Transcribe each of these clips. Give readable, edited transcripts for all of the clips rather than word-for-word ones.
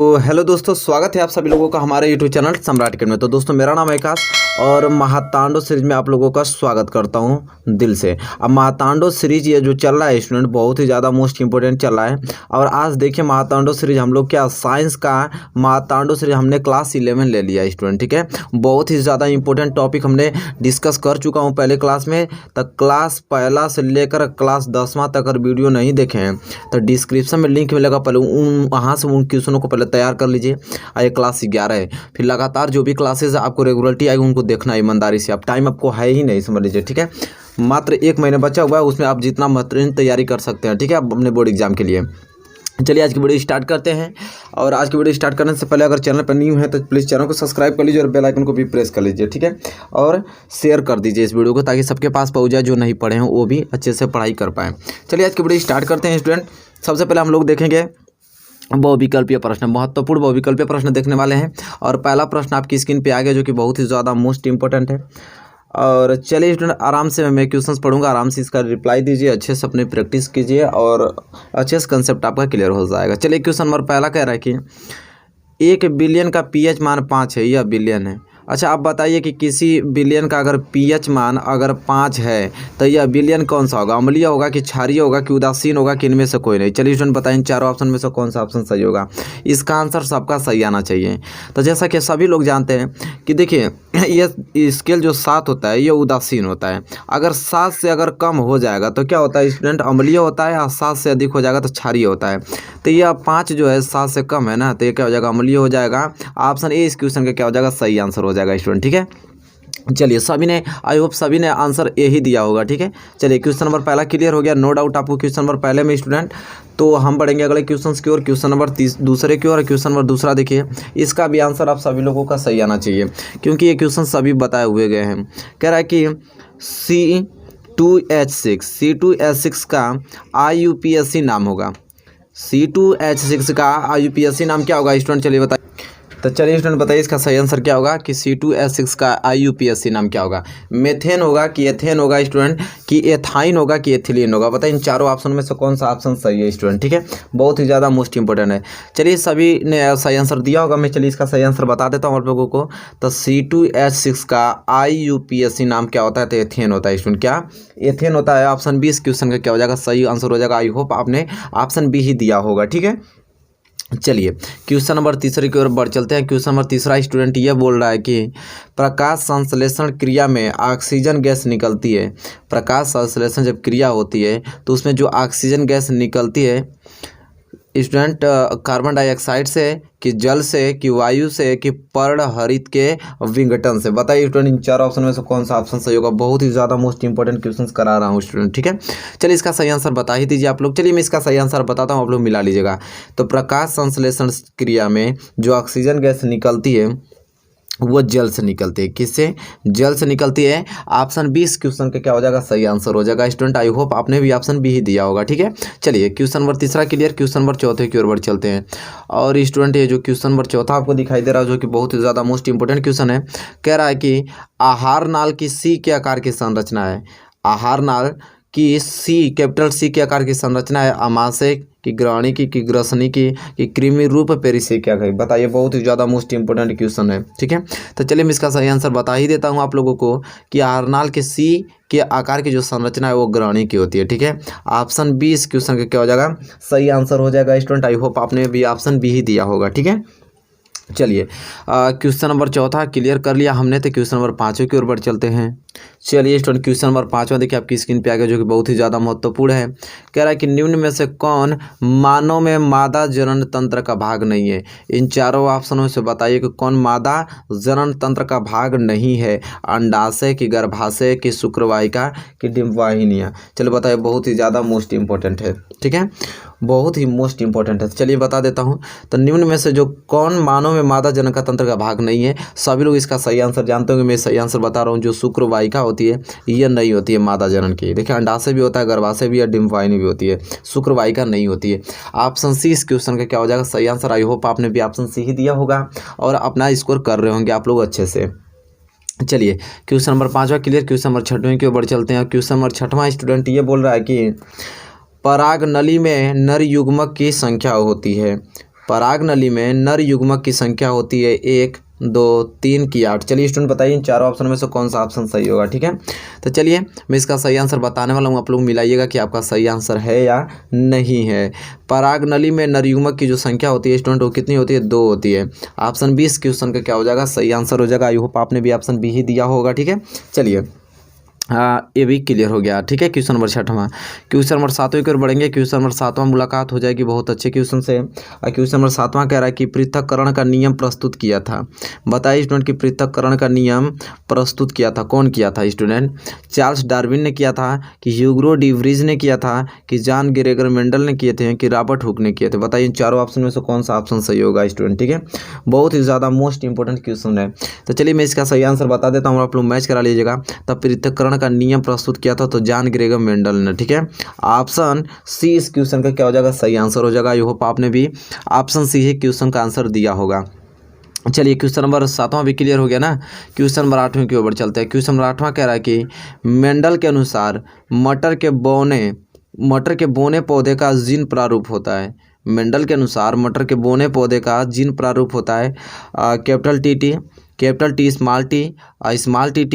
तो हेलो दोस्तों, स्वागत है आप सभी लोगों का हमारे यूट्यूब चैनल सम्राट अकेडमी में। तो दोस्तों, मेरा नाम है आकाश और महातांडव सीरीज में आप लोगों का स्वागत करता हूं दिल से। अब महातांडव सीरीज ये जो चल रहा है स्टूडेंट, बहुत ही ज़्यादा मोस्ट इंपॉर्टेंट चल रहा है। और आज देखिए महातांडव सीरीज हम लोग क्या साइंस का महातांडव सीरीज हमने क्लास 11 ले लिया स्टूडेंट, ठीक है। बहुत ही ज़्यादा इंपॉर्टेंट टॉपिक हमने डिस्कस कर चुका हूँ पहले क्लास में। तक क्लास पहला से लेकर क्लास 10वां तक अगर वीडियो नहीं देखे हैं तो डिस्क्रिप्शन में लिंक मिलेगा, पहले वहाँ से उन क्वेश्चनों को पहले तैयार कर लीजिए। ये क्लास 11 है, फिर लगातार जो भी क्लासेस आपको रेगुलरिटी आएगी उनको देखना है ईमानदारी से। अब टाइम आपको है ही नहीं, समझ लीजिए, ठीक है। मात्र 1 महीना बचा हुआ है, उसमें आप जितना बेहतरीन तैयारी कर सकते हैं, ठीक है, अपने बोर्ड एग्जाम के लिए। चलिए आज की वीडियो स्टार्ट करते हैं। और आज की वीडियो स्टार्ट करने से पहले अगर चैनल पर न्यू है तो प्लीज़ चैनल को सब्सक्राइब कर लीजिए और बेल आइकन को भी प्रेस कर लीजिए, ठीक है। और शेयर कर दीजिए इस वीडियो को ताकि सबके पास पहुंच जाए, जो नहीं पढ़े हैं वो भी अच्छे से पढ़ाई कर पाएँ। चलिए आज की वीडियो स्टार्ट करते हैं स्टूडेंट। सबसे पहले हम लोग देखेंगे बहुविकल्पीय प्रश्न, महत्वपूर्ण बहुविकल्पीय प्रश्न देखने वाले हैं। और पहला प्रश्न आपकी स्क्रीन पे आ गया जो कि बहुत ही ज़्यादा मोस्ट इंपॉर्टेंट है। और चलिए स्टूडेंट, आराम से मैं क्वेश्चंस पढ़ूंगा, आराम से इसका रिप्लाई दीजिए, अच्छे से अपनी प्रैक्टिस कीजिए और अच्छे से कंसेप्ट आपका क्लियर हो जाएगा। चलिए क्वेश्चन नंबर पहला कह रहा है कि 1 बिलियन का पीएच मान 5 है, यह बिलियन है। अच्छा, आप बताइए कि किसी बिलियन का अगर पीएच मान अगर 5 है तो यह बिलियन कौन सा होगा? अम्लीय होगा कि क्षारीय होगा कि उदासीन होगा कि इनमें से कोई नहीं? चलिए स्टूडेंट बताइए इन चारों ऑप्शन में से कौन सा ऑप्शन सही होगा। इसका आंसर सबका सही आना चाहिए। तो जैसा कि सभी लोग जानते हैं कि देखिए ये स्केल जो 7 होता है ये उदासीन होता है। अगर 7 से अगर कम हो जाएगा तो क्या होता है स्टूडेंट? अम्लीय होता है। और 7 से अधिक हो जाएगा तो क्षारीय होता है। तो यह 5 जो है 7 से कम है ना, तो ये क्या हो जाएगा? अम्लीय हो जाएगा। ऑप्शन ए इस क्वेश्चन का क्या हो जाएगा? सही आंसर हो जाएगा स्टूडेंट, ठीक है। चलिए सभी ने, आई होप सभी ने आंसर ए ही दिया होगा, ठीक है। चलिए क्वेश्चन नंबर पहला क्लियर हो गया, नो डाउट आपको क्वेश्चन नंबर पहले में स्टूडेंट। तो हम बढ़ेंगे अगले क्वेश्चन की ओर, क्वेश्चन नंबर दूसरे की ओर। और क्वेश्चन नंबर दूसरा देखिए, इसका भी आंसर आप सभी लोगों का सही आना चाहिए क्योंकि ये क्वेश्चन सभी बताए हुए गए हैं। कह रहा है कि C2H6 का IUPAC नाम होगा। C2H6 का IUPAC नाम क्या होगा स्टूडेंट? चलिए बताइए। तो चलिए स्टूडेंट बताइए इसका सही आंसर क्या होगा कि C2H6 का IUPAC नाम क्या होगा? मेथेन होगा कि एथेन होगा स्टूडेंट, कि एथाइन होगा कि एथिलीन होगा? बताइए इन चारों ऑप्शन में से कौन सा ऑप्शन सही है स्टूडेंट, ठीक है। बहुत ही ज़्यादा मोस्ट इंपॉर्टेंट है। चलिए सभी ने सही आंसर दिया होगा, मैं चलिए इसका सही आंसर बता देता हूँ आप लोगों को। तो C2H6 का IUPAC नाम क्या होता है? तो एथेन होता है स्टूडेंट। क्या एथेन होता है? ऑप्शन बी इस क्वेश्चन का क्या हो जाएगा? सही आंसर हो जाएगा। आई होप आपने ऑप्शन बी ही दिया होगा, ठीक है। चलिए क्वेश्चन नंबर तीसरे की ओर बढ़ चलते हैं। क्वेश्चन नंबर तीसरा स्टूडेंट ये बोल रहा है कि प्रकाश संश्लेषण क्रिया में ऑक्सीजन गैस निकलती है। प्रकाश संश्लेषण जब क्रिया होती है तो उसमें जो ऑक्सीजन गैस निकलती है स्टूडेंट, कार्बन डाइऑक्साइड से कि जल से कि वायु से कि पर्णहरित के विघटन से? बताइए स्टूडेंट इन चार ऑप्शन में से कौन सा ऑप्शन सही होगा? बहुत ही ज़्यादा मोस्ट इंपॉर्टेंट क्वेश्चंस करा रहा हूँ स्टूडेंट, ठीक है। चलिए इसका सही आंसर बता ही दीजिए आप लोग। चलिए मैं इसका सही आंसर बताता हूँ, आप लोग मिला लीजिएगा। तो प्रकाश संश्लेषण क्रिया में जो ऑक्सीजन गैस निकलती है वो जल से निकलती है। किससे? जल से निकलती है। ऑप्शन बी इस क्वेश्चन का क्या हो जाएगा? सही आंसर हो जाएगा स्टूडेंट। आई होप आपने भी ऑप्शन बी ही दिया होगा, ठीक है। चलिए क्वेश्चन नंबर तीसरा क्लियर। क्वेश्चन नंबर चौथे की ओर बढ़ चलते हैं। और स्टूडेंट ये जो क्वेश्चन नंबर चौथा आपको दिखाई दे रहा है जो कि बहुत ही ज़्यादा मोस्ट इंपॉर्टेंट क्वेश्चन है। कह रहा है कि आहार नाल की सी के आकार की संरचना है। आहार नाल की सी, कैपिटल सी के आकार की संरचना है। आमाशय की, ग्राणी की ग्रसनी की कृमि रूप पेरिसे क्या कही? बताइए, बहुत ही ज़्यादा मोस्ट इंपॉर्टेंट क्वेश्चन है, ठीक है। तो चलिए मैं इसका सही आंसर बता ही देता हूँ आप लोगों को कि आहारनाल के सी के आकार की जो संरचना है वो ग्राणी की होती है, ठीक है। ऑप्शन बी इस क्वेश्चन का क्या हो जाएगा? सही आंसर हो जाएगा स्टूडेंट। आई होप आपने भी ऑप्शन बी ही दिया होगा, ठीक है। चलिए क्वेश्चन नंबर चौथा क्लियर कर लिया हमने, तो क्वेश्चन नंबर 5 की ओर बढ़ चलते हैं। चलिए स्टूडेंट क्वेश्चन नंबर 5 देखिए आपकी स्क्रीन पे आ गया जो कि बहुत ही ज़्यादा महत्वपूर्ण है। कह रहा है कि निम्न में से कौन मानव में मादा जनन तंत्र का भाग नहीं है? इन चारों ऑप्शनों से बताइए कि कौन मादा जनन तंत्र का भाग नहीं है। अंडाशय की, गर्भाशय की, शुक्रवाहिका की, डिंबवाहिनियाँ? चलो बताइए, बहुत ही ज़्यादा मोस्ट इंपॉर्टेंट है, ठीक है, बहुत ही मोस्ट इंपॉर्टेंट है। चलिए बता देता हूँ। तो निम्न में से जो कौन मानव में मादा जनन का तंत्र का भाग नहीं है? सभी लोग इसका सही आंसर जानते होंगे, मैं सही आंसर बता रहा हूँ। जो शुक्रवाहिका होती है यह नहीं होती है मादा जनन की। देखिए अंडाशय भी होता है, गर्भाशय भी है, डिंबवाहिनी भी होती है, शुक्रवाहिका नहीं होती है। ऑप्शन सी इस क्वेश्चन का क्या हो जाएगा? सही आंसर। आई होप आपने भी ऑप्शन सी ही दिया होगा और अपना स्कोर कर रहे होंगे आप लोग अच्छे से। चलिए question number 5 clear. Question number 6 की ओर चलते हैं। क्वेश्चन नंबर 6 स्टूडेंट ये बोल रहा है कि पराग नली में नर युग्मक की संख्या होती है। पराग नली में नर युग्मक की संख्या होती है 1, 2, 3 की 8। चलिए स्टूडेंट बताइए इन चारों ऑप्शन में से कौन सा ऑप्शन सही होगा। ठीक है, तो चलिए मैं इसका सही आंसर बताने वाला हूँ, आप लोग मिलाइएगा कि आपका सही आंसर है या नहीं है। पराग नली में नर युग्मक की जो संख्या होती है स्टूडेंट वो कितनी होती है, 2 होती है। ऑप्शन 20 क्वेश्चन का क्या हो जाएगा, सही आंसर हो जाएगा। आई होप आपने भी ऑप्शन बी ही दिया होगा। ठीक है, चलिए ये भी क्लियर हो गया। ठीक है, क्वेश्चन नंबर 6वां। क्वेश्चन नंबर 7वें की ओर बढ़ेंगे। क्वेश्चन नंबर 7वां मुलाकात हो जाएगी बहुत अच्छे क्वेश्चन से। क्वेश्चन नंबर 7वां कह रहा है कि पृथक्करण का नियम प्रस्तुत किया था। बताइए स्टूडेंट कि पृथक्करण का नियम प्रस्तुत किया था, कौन किया था स्टूडेंट? चार्ल्स डार्विन ने किया था, कि ह्यूगो डी व्रीज ने किया था, कि जॉन ग्रेगर मेंडल ने किए थे, कि रॉबर्ट हुक ने किए थे। बताइए इन चारों ऑप्शन में से कौन सा ऑप्शन सही होगा स्टूडेंट। ठीक है, बहुत ही ज़्यादा मोस्ट इंपॉर्टेंट क्वेश्चन है। तो चलिए मैं इसका सही आंसर बता देता हूँ, आप लोग मैच करा लीजिएगा। तब पृथक्करण का नियम प्रस्तुत किया था तो जॉन ग्रेगर मेंडल ने। ठीक है, ऑप्शन सी इस क्वेश्चन का क्या हो जाएगा, सही आंसर हो जाएगा। आई होप आपने भी ऑप्शन सी ही क्वेश्चन का आंसर दिया होगा। चलिए क्वेश्चन नंबर 7वां भी क्लियर हो गया ना। क्वेश्चन नंबर 8वें की ओर चलते हैं। क्वेश्चन नंबर 8वां कह रहा है कि मेंडल के अनुसार मटर के बोने पौधे का जीन प्रारूप होता है। मेंडल के अनुसार मटर के बोने पौधे का जीन प्रारूप होता है capital T, capital T, small T, small T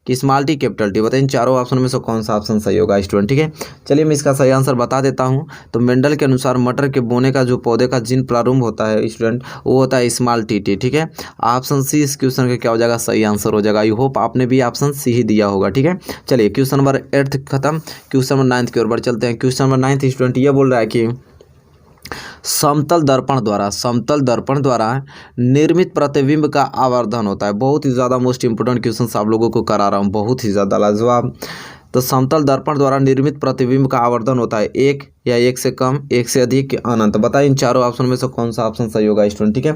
कि स्मॉल टी कैपिटल टी। बताइए इन चारों ऑप्शन में से कौन सा ऑप्शन सही होगा स्टूडेंट। ठीक है, चलिए मैं इसका सही आंसर बता देता हूं। तो मेंडल के अनुसार मटर के बोने का जो पौधे का जीन प्रारंभ होता है स्टूडेंट वो होता है स्मॉल टी। ठीक है, ऑप्शन सी इस क्वेश्चन का क्या हो जाएगा, सही आंसर हो जाएगा। आई होप आपने भी ऑप्शन सी ही दिया होगा। ठीक है, चलिए क्वेश्चन नंबर 8 खत्म। क्वेश्चन नंबर 9 की ओर बढ़ चलते हैं। क्वेश्चन नंबर 9 स्टूडेंट ये बोल रहा है कि समतल दर्पण द्वारा निर्मित प्रतिबिंब का आवर्धन होता है। बहुत ही ज़्यादा मोस्ट इंपोर्टेंट क्वेश्चन आप लोगों को करा रहा हूँ, बहुत ही ज़्यादा लाजवाब। तो समतल दर्पण द्वारा निर्मित प्रतिबिंब का आवर्धन होता है 1 या 1 से कम, 1 से अधिक, अनंत। बताइए इन चारों ऑप्शन में से कौन सा ऑप्शन सही होगा स्टूडेंट। ठीक है,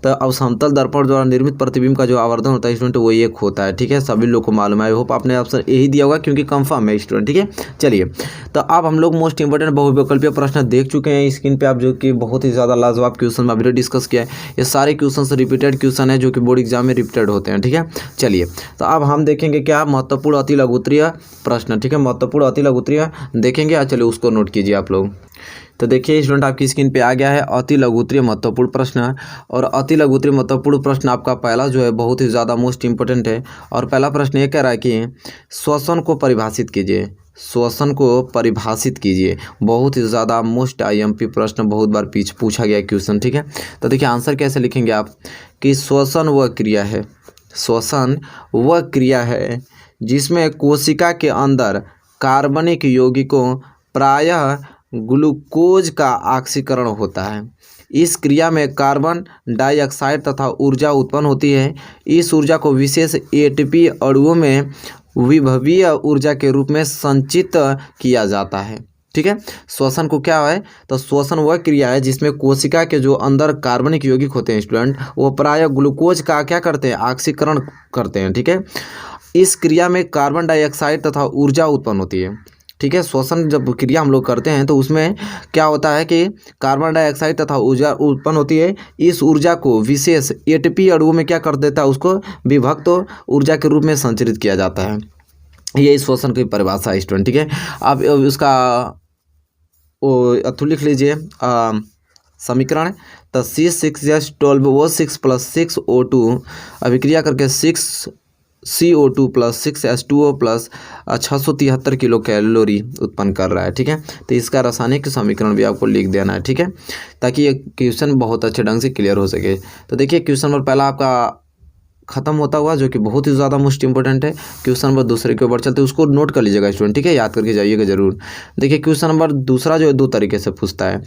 तो अब समतल दर्पण द्वारा निर्मित प्रतिबिंब का जो आवर्धन होता है स्टूडेंट वो 1 होता है। ठीक है, सभी लोग को मालूम है। आई होप आपने ऑप्शन यही दिया होगा क्योंकि कंफर्म है स्टूडेंट। ठीक है, चलिए तो अब हम लोग मोस्ट इंपोर्टेंट बहुविकल्पीय प्रश्न देख चुके हैं स्क्रीन पे आप, जो कि बहुत ही ज़्यादा लाजवाब क्वेश्चन अभी डिस्कस किया है। ये सारे क्वेश्चन रिपीटेड क्वेश्चन है जो कि बोर्ड एग्जाम में रिपीटेड होते हैं। ठीक है, चलिए तो अब हम देखेंगे क्या महत्वपूर्ण अति लघुत्तरीय प्रश्न। ठीक है, महत्वपूर्ण अति लघुत्तरीय देखेंगे। चलिए उसको नोट कीजिए आप लोग। तो देखिए स्टूडेंट आपकी स्क्रीन पे आ गया है अति लघुत्तरीय महत्वपूर्ण प्रश्न। और अति लघुत्तरीय महत्वपूर्ण प्रश्न आपका पहला जो है बहुत ही ज़्यादा मोस्ट इंपोर्टेंट है। और पहला प्रश्न ये कह रहा है कि श्वसन को परिभाषित कीजिए। श्वसन को परिभाषित कीजिए, बहुत ही ज़्यादा मोस्ट आईएमपी प्रश्न, बहुत बार पूछा गया क्वेश्चन। ठीक है, तो देखिए आंसर कैसे लिखेंगे आप कि श्वसन वह क्रिया है, श्वसन वह क्रिया है जिसमें कोशिका के अंदर कार्बनिक यौगिकों प्रायः ग्लूकोज का ऑक्सीकरण होता है। इस क्रिया में कार्बन डाइऑक्साइड तथा ऊर्जा उत्पन्न होती है। इस ऊर्जा को विशेष एटीपी अणुओं में विभवीय ऊर्जा के रूप में संचित किया जाता है। ठीक है, श्वसन को क्या है, तो श्वसन वह क्रिया है जिसमें कोशिका के जो अंदर कार्बनिक यौगिक होते हैं स्टूडेंट वो प्रायः ग्लूकोज का क्या करते हैं, ऑक्सीकरण करते हैं। ठीक है, इस क्रिया में कार्बन डाइऑक्साइड तथा ऊर्जा उत्पन्न होती है। ठीक है, श्वसन जब क्रिया हम लोग करते हैं तो उसमें क्या होता है कि कार्बन डाइऑक्साइड तथा ऊर्जा उत्पन्न होती है। इस ऊर्जा को विशेष एटीपी अणुओं में क्या कर देता है, उसको विभक्त ऊर्जा के रूप में संचरित किया जाता है। ये श्वसन की परिभाषा है स्टूडेंट। ठीक है, आप उसका अथु लिख लीजिए समीकरण। तो C6H12O6 + 6O2 अभिक्रिया करके 6CO2 + 6H2O + 673 किलो कैलोरी उत्पन्न कर रहा है। ठीक है, तो इसका रासायनिक समीकरण भी आपको लिख देना है। ठीक है, ताकि ये क्वेश्चन बहुत अच्छे ढंग से क्लियर हो सके। तो देखिए क्वेश्चन नंबर पहला आपका खत्म होता हुआ, जो कि बहुत ही ज़्यादा मोस्ट इंपॉर्टेंट है। क्वेश्चन नंबर दूसरे के ऊपर चलते हैं, उसको नोट कर लीजिएगा स्टूडेंट। ठीक है, याद करके जाइएगा जरूर। देखिए क्वेश्चन नंबर दूसरा जो है 2 तरीके से पूछता है।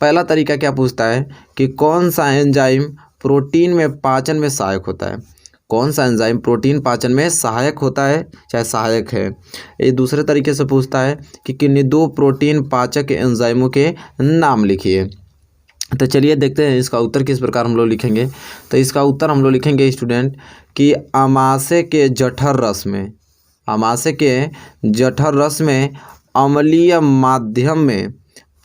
पहला तरीका क्या पूछता है कि कौन सा एंजाइम प्रोटीन में पाचन में सहायक होता है। कौन सा एंजाइम प्रोटीन पाचन में सहायक होता है, चाहे सहायक है। ये दूसरे तरीके से पूछता है कि किन्हीं 2 प्रोटीन पाचक एंजाइमों के नाम लिखिए। तो चलिए देखते हैं इसका उत्तर किस प्रकार हम लोग लिखेंगे। तो इसका उत्तर हम लोग लिखेंगे स्टूडेंट कि अमाशय के जठर रस में अम्लीय माध्यम में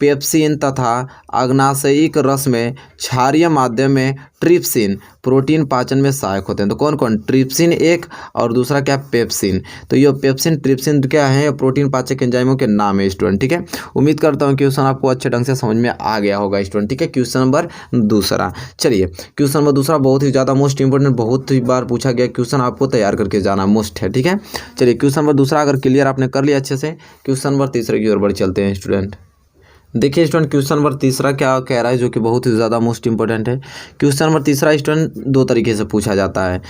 पेप्सिन तथा अग्नाशयिक रस में क्षारीय माध्यम में ट्रिप्सिन प्रोटीन पाचन में सहायक होते हैं। तो कौन कौन, ट्रिप्सिन एक और दूसरा क्या, पेप्सिन। तो ये पेप्सिन ट्रिप्सिन क्या है, प्रोटीन पाचक एंजाइमों के नाम है स्टूडेंट। ठीक है, उम्मीद करता हूँ क्वेश्चन आपको अच्छे ढंग से समझ में आ गया होगा स्टूडेंट। ठीक है, क्वेश्चन नंबर दूसरा, चलिए क्वेश्चन नंबर दूसरा बहुत ही ज़्यादा मोस्ट इंपॉर्टेंट, बहुत ही बार पूछा गया क्वेश्चन, आपको तैयार करके जाना मोस्ट है। ठीक है, चलिए क्वेश्चन नंबर दूसरा अगर क्लियर आपने कर लिया अच्छे से, क्वेश्चन नंबर तीसरे की ओर बढ़ चलते हैं स्टूडेंट। देखिए स्टूडेंट, क्वेश्चन नंबर तीसरा क्या कह रहा है, जो कि बहुत ही ज़्यादा मोस्ट इंपॉर्टेंट है। क्वेश्चन नंबर तीसरा स्टूडेंट दो तरीके से पूछा जाता है।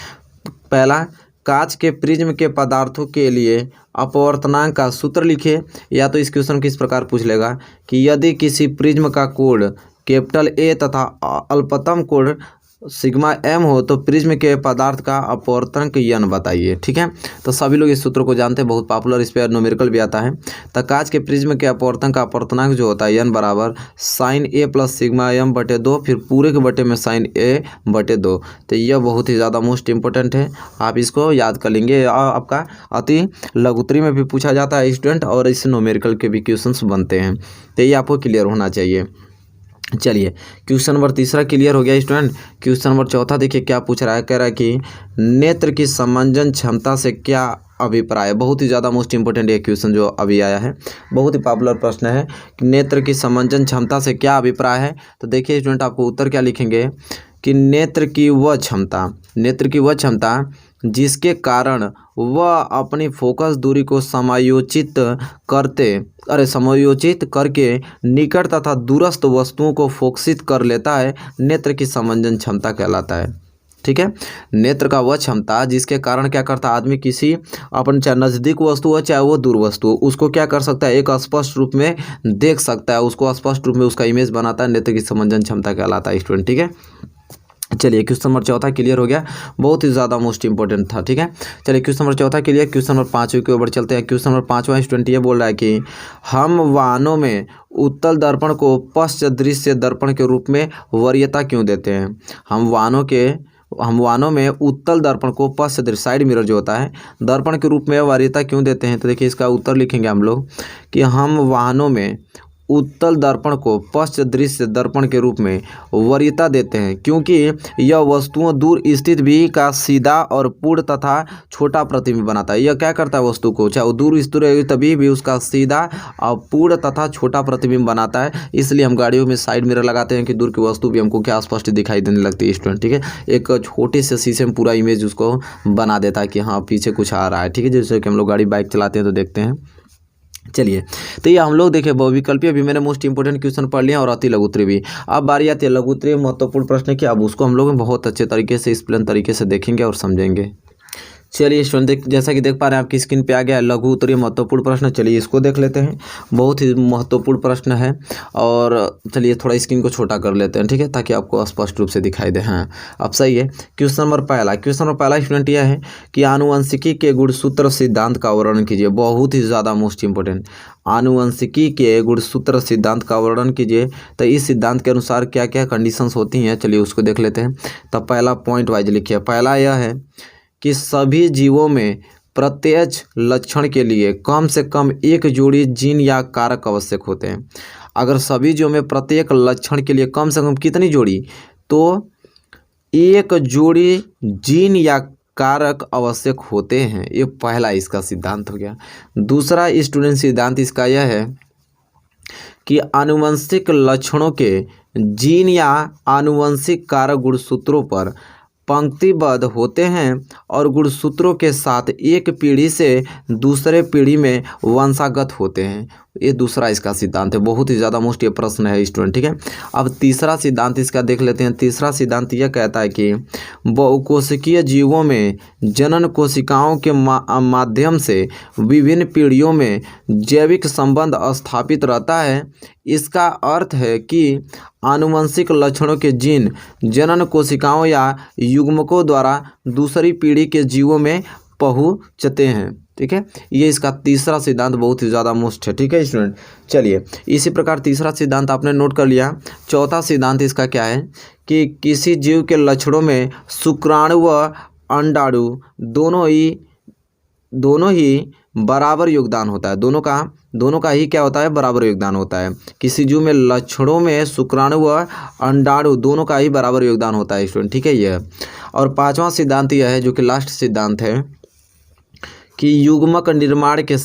पहला, कांच के प्रिज्म के पदार्थों के लिए अपवर्तनांक का सूत्र लिखे, या तो इस क्वेश्चन को इस प्रकार पूछ लेगा कि यदि किसी प्रिज्म का कोण कैपिटल ए तथा अल्पतम कोण सिग्मा एम हो तो प्रिज्म के पदार्थ का अपवर्तनांक यन बताइए। ठीक है, तो सभी लोग इस सूत्र को जानते हैं, बहुत पॉपुलर, इस पर न्यूमेरिकल भी आता है। तो कांच के प्रिज्म के अपवर्तन का अपवर्तनांक जो होता है यन बराबर साइन ए प्लस सिग्मा एम बटे 2, फिर पूरे के बटे में साइन ए बटे 2। तो यह बहुत ही ज़्यादा मोस्ट इंपॉर्टेंट है, आप इसको याद कर लेंगे। आपका अति लघुत्री में भी पूछा जाता है स्टूडेंट, और इससे न्यूमेरिकल के भी क्वेश्चन बनते हैं, तो ये आपको क्लियर होना चाहिए। चलिए क्वेश्चन नंबर तीसरा क्लियर हो गया स्टूडेंट। क्वेश्चन नंबर चौथा देखिए क्या पूछ रहा है, कह रहा है कि नेत्र की समंजन क्षमता से क्या अभिप्राय है। बहुत ही ज़्यादा मोस्ट इंपॉर्टेंट ये क्वेश्चन जो अभी आया है, बहुत ही पॉपुलर प्रश्न है कि नेत्र की समंजन क्षमता से क्या अभिप्राय है। तो देखिए स्टूडेंट, आपको उत्तर क्या लिखेंगे कि नेत्र की वह क्षमता जिसके कारण वह अपनी फोकस दूरी को समायोजित करके निकट तथा दूरस्थ वस्तुओं को फोकसित कर लेता है, नेत्र की समंजन क्षमता कहलाता है। ठीक है, नेत्र का वह क्षमता जिसके कारण क्या करता है आदमी, किसी अपन चाहे नज़दीक वस्तु हो चाहे वो दूर वस्तु हो, उसको क्या कर सकता है, एक स्पष्ट रूप में देख सकता है, उसको स्पष्ट रूप में उसका इमेज बनाता है, नेत्र की समंजन क्षमता कहलाता है स्टूडेंट। ठीक है, चलिए क्वेश्चन नंबर चौथा क्लियर हो गया, बहुत ही ज़्यादा मोस्ट इंपॉर्टेंट था। ठीक है, चलिए क्वेश्चन नंबर चौथा क्लियर। क्वेश्चन नंबर पाँचवें के ऊपर चलते हैं। क्वेश्चन नंबर पाँचवा स्टूडेंट ये बोल रहा है कि हम वाहनों में उत्तल दर्पण को पश्च दृश्य दर्पण के रूप में वरीयता क्यों देते हैं। हम वाहनों में उत्तल दर्पण को पश्च दृश्य साइड मिरर जो होता है दर्पण के रूप में वरीयता क्यों देते हैं। तो देखिए इसका उत्तर लिखेंगे हम लोग कि हम वाहनों में उत्तल दर्पण को पश्च दृश्य दर्पण के रूप में वरीयता देते हैं क्योंकि यह वस्तुओं दूर स्थित भी का सीधा और पूर्ण तथा छोटा प्रतिबिंब बनाता है। यह क्या करता है, वस्तु को चाहे वो दूर स्थित रहे तभी भी उसका सीधा और पूर्ण तथा छोटा प्रतिबिंब बनाता है। इसलिए हम गाड़ियों में साइड मिरर लगाते हैं कि दूर की वस्तु भी हमको क्या स्पष्ट दिखाई देने लगती है स्टूडेंट। ठीक है, एक छोटे से शीशे में पूरा इमेज उसको बना देता है कि हाँ पीछे कुछ आ रहा है। ठीक है, जैसे कि हम लोग गाड़ी बाइक चलाते हैं तो देखते हैं। चलिए तो ये हम लोग देखें बहुविकल्पीय भी मैंने मोस्ट इंपोर्टेंट क्वेश्चन पढ़ लिया और अति लघुत्तरीय भी। अब बारी आती है लघुत्तरीय महत्वपूर्ण प्रश्न की, अब उसको हम लोग बहुत अच्छे तरीके से एक्सप्लेन तरीके से देखेंगे और समझेंगे। चलिए स्टूडेंट जैसा कि देख पा रहे हैं आपकी स्क्रीन पे आ गया है लघु उत्तरीय महत्वपूर्ण प्रश्न। चलिए इसको देख लेते हैं, बहुत ही महत्वपूर्ण प्रश्न है। और चलिए थोड़ा स्क्रीन को छोटा कर लेते हैं, ठीक है, ताकि आपको स्पष्ट रूप से दिखाई दे। हाँ अब सही है। क्वेश्चन नंबर पहला स्टूडेंट यह है कि आनुवंशिकी के गुणसूत्र सिद्धांत का वर्णन कीजिए। बहुत ही ज़्यादा मोस्ट इंपोर्टेंट, आनुवंशिकी के गुणसूत्र सिद्धांत का वर्णन कीजिए। तो इस सिद्धांत के अनुसार क्या क्या कंडीशंस होती हैं, चलिए उसको देख लेते हैं। तो पहला पॉइंट वाइज लिखिए। पहला यह है कि सभी जीवों में प्रत्यक्ष लक्षण के लिए कम से कम एक जोड़ी जीन या कारक आवश्यक होते हैं। अगर सभी जीवों में प्रत्येक लक्षण के लिए कम से कम कितनी जोड़ी, तो एक जोड़ी जीन या कारक आवश्यक होते हैं। ये पहला इसका सिद्धांत हो गया। दूसरा स्टूडेंट सिद्धांत इसका यह है कि आनुवंशिक लक्षणों के जीन या आनुवंशिक कारक गुणसूत्रों पर पंक्तिबद्ध होते हैं और गुणसूत्रों के साथ एक पीढ़ी से दूसरे पीढ़ी में वंशागत होते हैं। ये दूसरा इसका सिद्धांत है। बहुत ही ज़्यादा मोस्ट ये प्रश्न है स्टूडेंट, ठीक है। अब तीसरा सिद्धांत इसका देख लेते हैं। तीसरा सिद्धांत यह कहता है कि बहुकोशिकीय जीवों में जनन कोशिकाओं के माध्यम से विभिन्न पीढ़ियों में जैविक संबंध स्थापित रहता है। इसका अर्थ है कि आनुवंशिक लक्षणों के जीन जनन कोशिकाओं या युग्मकों द्वारा दूसरी पीढ़ी के जीवों में पहुँचते हैं, ठीक है। ये इसका तीसरा सिद्धांत बहुत ही ज़्यादा मोस्ट है, ठीक है स्टूडेंट। चलिए इसी प्रकार तीसरा सिद्धांत आपने नोट कर लिया। चौथा सिद्धांत इसका क्या है कि किसी जीव के लक्षणों में शुक्राणु व अंडाणु दोनों ही दोनों ही बराबर योगदान होता है, दोनों का ही क्या होता है, बराबर योगदान होता है। किसी जीव में लक्षणों में शुक्राणु व अंडाणु दोनों का ही बराबर योगदान होता है स्टूडेंट, ठीक है ये। और पांचवा सिद्धांत यह है जो कि लास्ट सिद्धांत है कि युग्मक निर्माण के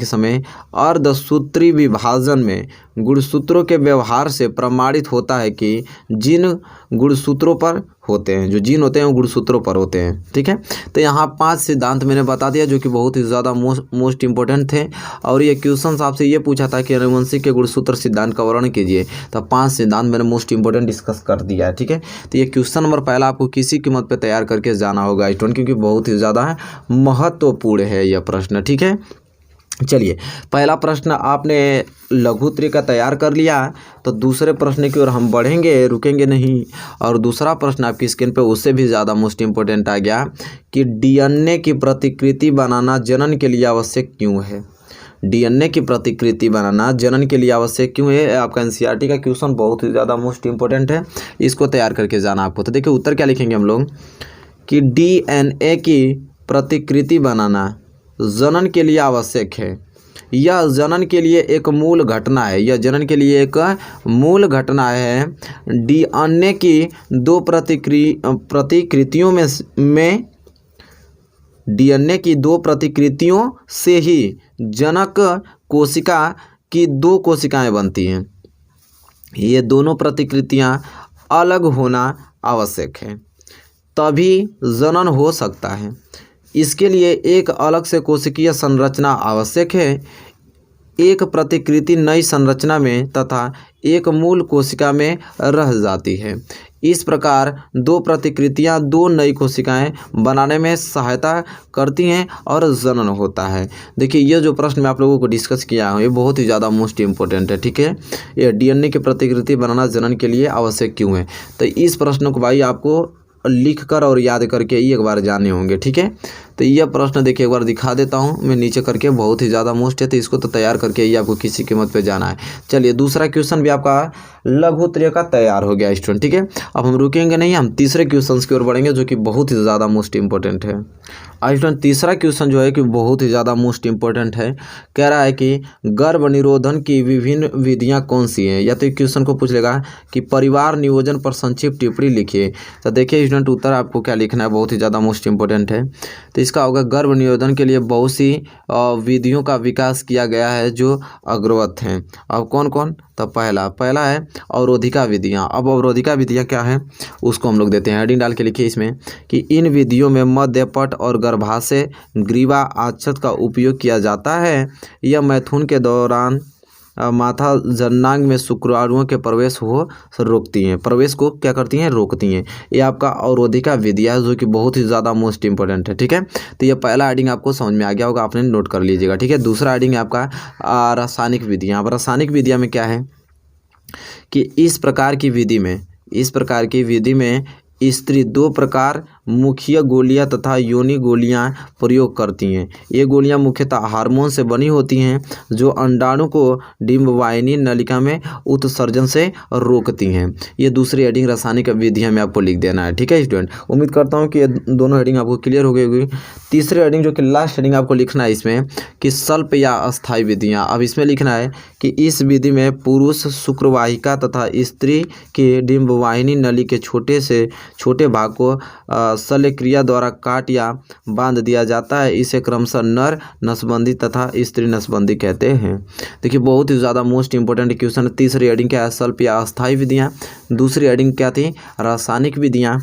समय अर्धसूत्री विभाजन में गुणसूत्रों के व्यवहार से प्रमाणित होता है कि जिन गुणसूत्रों पर होते हैं, जो जीन होते हैं वो गुणसूत्रों पर होते हैं, ठीक है। तो यहाँ 5 सिद्धांत मैंने बता दिया जो कि बहुत ही ज़्यादा मोस्ट इंपॉर्टेंट थे। और ये क्वेश्चन आपसे ये पूछा था कि अनुवंशिक के गुणसूत्र सिद्धांत का वर्णन कीजिए, तो 5 सिद्धांत मैंने मोस्ट इंपॉर्टेंट डिस्कस कर दिया है, ठीक है। तो ये क्वेश्चन नंबर पहला आपको किसी कीमत पर तैयार करके जाना होगा स्टूडेंट, क्योंकि बहुत ही ज़्यादा महत्वपूर्ण है यह प्रश्न, ठीक है। चलिए, पहला प्रश्न आपने लघु त्रि का तैयार कर लिया, तो दूसरे प्रश्न की ओर हम बढ़ेंगे, रुकेंगे नहीं। और दूसरा प्रश्न आपकी स्क्रीन पे उससे भी ज़्यादा मोस्ट इंपॉर्टेंट आ गया कि डीएनए की प्रतिकृति बनाना जनन के लिए आवश्यक क्यों है। डीएनए की प्रतिकृति बनाना जनन के लिए आवश्यक क्यों है, आपका एनसीईआरटी का क्वेश्चन बहुत ही ज़्यादा मोस्ट इंपॉर्टेंट है, इसको तैयार करके जाना आपको। तो देखिए उत्तर क्या लिखेंगे हम लोग कि डीएनए की प्रतिकृति बनाना जनन के लिए आवश्यक है। यह जनन के लिए एक मूल घटना है, डीएनए की दो प्रतिकृतियों में डीएनए की 2 प्रतिकृतियों से ही जनक कोशिका की 2 कोशिकाएं बनती हैं। ये दोनों प्रतिकृतियां अलग होना आवश्यक है, तभी जनन हो सकता है। इसके लिए एक अलग से कोशिकीय संरचना आवश्यक है। एक प्रतिकृति नई संरचना में तथा एक मूल कोशिका में रह जाती है। इस प्रकार 2 प्रतिकृतियां 2 नई कोशिकाएं बनाने में सहायता करती हैं और जनन होता है। देखिए ये जो प्रश्न मैं आप लोगों को डिस्कस किया हूँ ये बहुत ही ज़्यादा मोस्ट इंपॉर्टेंट है, ठीक है। ये डीएनए की प्रतिकृति बनाना जनन के लिए आवश्यक क्यों है, तो इस प्रश्न को भाई आपको लिख कर और याद करके ही एक बार जाने होंगे, ठीक है। तो यह प्रश्न देखिए एक बार दिखा देता हूँ मैं नीचे करके, बहुत ही ज़्यादा मोस्ट है, तो इसको तो तैयार करके ही आपको किसी कीमत पे जाना है। चलिए दूसरा क्वेश्चन भी आपका लघु त्रि का तैयार हो गया स्टूडेंट, ठीक है। अब हम रुकेंगे नहीं, हम तीसरे क्वेश्चन की ओर बढ़ेंगे जो कि बहुत ही ज़्यादा मोस्ट इंपॉर्टेंट है। स्टूडेंट तीसरा क्वेश्चन जो है कि बहुत ही ज़्यादा मोस्ट इंपॉर्टेंट है, कह रहा है कि गर्भ निरोधन की विभिन्न विधियाँ कौन सी हैं। या तो क्वेश्चन को पूछ लेगा कि परिवार नियोजन पर संक्षिप्त टिप्पणी लिखिए, तो देखिए स्टूडेंट उत्तर आपको क्या लिखना है, बहुत ही ज़्यादा मोस्ट इंपॉर्टेंट है। तो इसका होगा गर्भ निरोधन के लिए बहुत सी विधियों का विकास किया गया है जो अग्रवत हैं। अब कौन कौन, तो पहला है अवरोधिका विधियाँ। अब अवरोधिका विधियाँ क्या है उसको हम लोग देते हैं, हेडिंग डाल के लिखिए इसमें कि इन विधियों में मध्यपट और गर्भाशय ग्रीवा आच्छद का उपयोग किया जाता है। यह मैथुन के दौरान माथा जननांग में शुक्राणुओं के प्रवेश को क्या करती हैं, रोकती हैं। ये आपका अवरोधिका विधियाँ जो कि बहुत ही ज़्यादा मोस्ट इंपॉर्टेंट है, ठीक है। तो ये पहला हेडिंग आपको समझ में आ गया होगा, आपने नोट कर लीजिएगा, ठीक है। दूसरा हेडिंग है आपका रासायनिक विधियाँ। अब रासायनिक विधियाँ में क्या है कि इस प्रकार की विधि में स्त्री 2 प्रकार मुख्य गोलियां तथा योनि गोलियां प्रयोग करती हैं। ये गोलियां मुख्यतः हार्मोन से बनी होती हैं जो अंडाणु को डिंबवाहिनी नलिका में उत्सर्जन से रोकती हैं। ये दूसरी हेडिंग रासायनिक विधियां में आपको लिख देना है, ठीक है स्टूडेंट। उम्मीद करता हूं कि ये दोनों हेडिंग आपको क्लियर हो गई होगी। तीसरी हेडिंग जो कि लास्ट हेडिंग आपको लिखना है इसमें कि स्वल्प या अस्थायी विधियाँ। अब इसमें लिखना है कि इस विधि में पुरुष शुक्रवाहिका तथा स्त्री के डिंबवाहिनी नली के छोटे भाग को शल्यक्रिया द्वारा काट या बांध दिया जाता है। इसे क्रमशः नर नसबंदी तथा स्त्री नसबंदी कहते हैं। देखिए बहुत ही ज़्यादा मोस्ट इंपॉर्टेंट क्वेश्चन। तीसरी हेडिंग क्या है, स्वल्प या अस्थायी विधियाँ। दूसरी हेडिंग क्या थी, रासायनिक विधियाँ।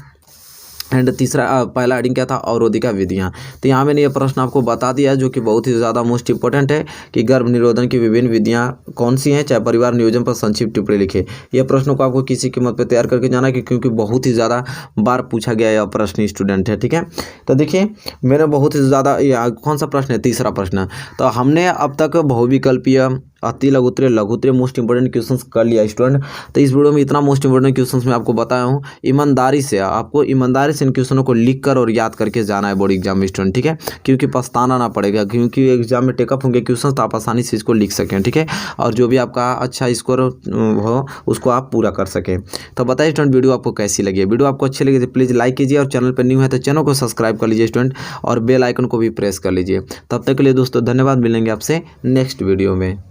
एंड पहला हेडिंग क्या था, अवरोधिका विधियाँ। तो यहाँ मैंने ये प्रश्न आपको बता दिया है जो कि बहुत ही ज़्यादा मोस्ट इंपॉर्टेंट है कि गर्भ निरोधन की विभिन्न विधियाँ कौन सी हैं, चाहे परिवार नियोजन पर संक्षिप्त टिप्पणी लिखे। ये प्रश्नों को आपको किसी कीमत पर तैयार करके जाना है क्योंकि बहुत ही ज़्यादा बार पूछा गया यह प्रश्न स्टूडेंट है, ठीक है। तो देखिए मैंने बहुत ही ज़्यादा कौन सा प्रश्न है, तीसरा प्रश्न। तो हमने अब तक बहुविकल्पीय अति लघुत्तरीय लघुत्तरीय मोस्ट इंपोर्टेंट क्वेश्चंस कर लिया स्टूडेंट। तो इस वीडियो में इतना मोस्ट इंपोर्टेंट क्वेश्चंस मैं आपको बताया हूँ। ईमानदारी से आपको ईमानदारी से इन क्वेश्चनों को लिख कर और याद करके जाना है बोर्ड एग्जाम में स्टूडेंट, ठीक है, क्योंकि पछताना ना पड़ेगा, क्योंकि एग्जाम में टेकअप होंगे क्वेश्चन तो आप आसानी से इसको लिख सकें, ठीक है, और जो भी आपका अच्छा स्कोर हो उसको आप पूरा कर सकें। तो बताइए स्टूडेंट वीडियो आपको कैसी लगी। वीडियो आपको अच्छी लगी तो प्लीज़ लाइक कीजिए और चैनल पर न्यू है तो चैनल को सब्सक्राइब कर लीजिए स्टूडेंट, और बेल आइकन को भी प्रेस कर लीजिए। तब तक के लिए दोस्तों धन्यवाद, मिलेंगे आपसे नेक्स्ट वीडियो में।